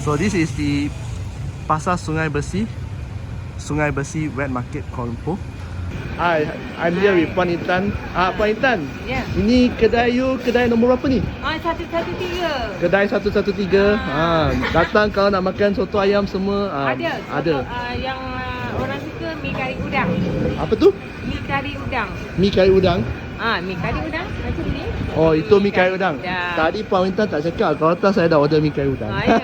So this is the Pasar Sungai Besi, Sungai Besi Wet Market Kuala Lumpur. Hi, I'm here with Puan Intan. Puan Intan. Ya. Ini kedai nombor berapa ni? 113. Kedai 113. Datang kalau nak makan soto ayam semua. Ada. Yang orang suka mi kari udang. Apa tu? Mi kari udang. Mi kari udang. Mi kari udang macam ni. Oh, itu mi kari udang. Ya. Tadi Puan Intan tak cakap. Kalau tak saya dah order mi kari udang. Ya.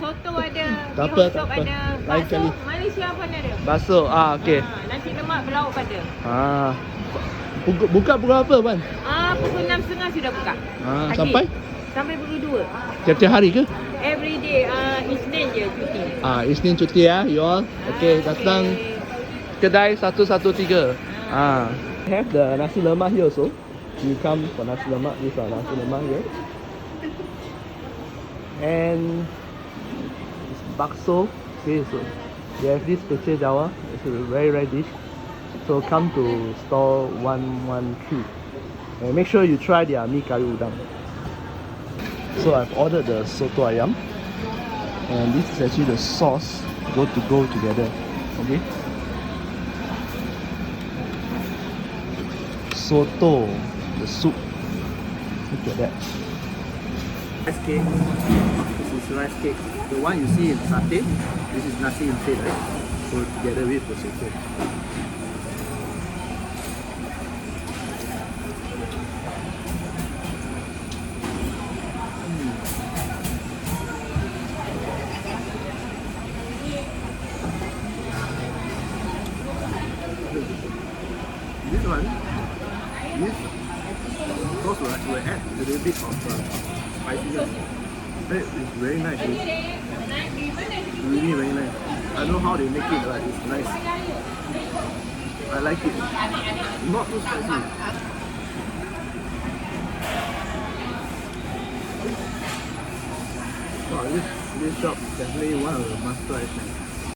Soto ada. Tak apa, tak apa. ada. Lain kali. Malaysia pun ada. Bakso. Okey. Nasi lemak berlauk pada. Buka pukul apa, Puan? Pukul 6.30 sudah buka. Pagi. Sampai? Sampai pukul 2. Tiap-tiap hari ke? Every day. Isnin je cuti. Isnin cuti ya, you all. Okey, datang kedai 113. Have the nasi lemak here also. You come for nasi lemak. These are nasi lemak here. And it's bakso. Okay, so they have this pecel Jawa. It's a very rare dish. So come to store 113. And make sure you try their mi kari udang. So I've ordered the soto ayam. And this is actually the sauce go together. Okay. Soto, the soup. Look at that. Rice cake. This is rice cake. The one you see in satay. This is nasi instead, right? So together with the soto. This one, this sauce will add a little bit of spiciness. It's very nice. Really very nice. I don't know how they make it, but it's nice. I like it. Not too spicy. Wow, this shop is definitely one of the must try.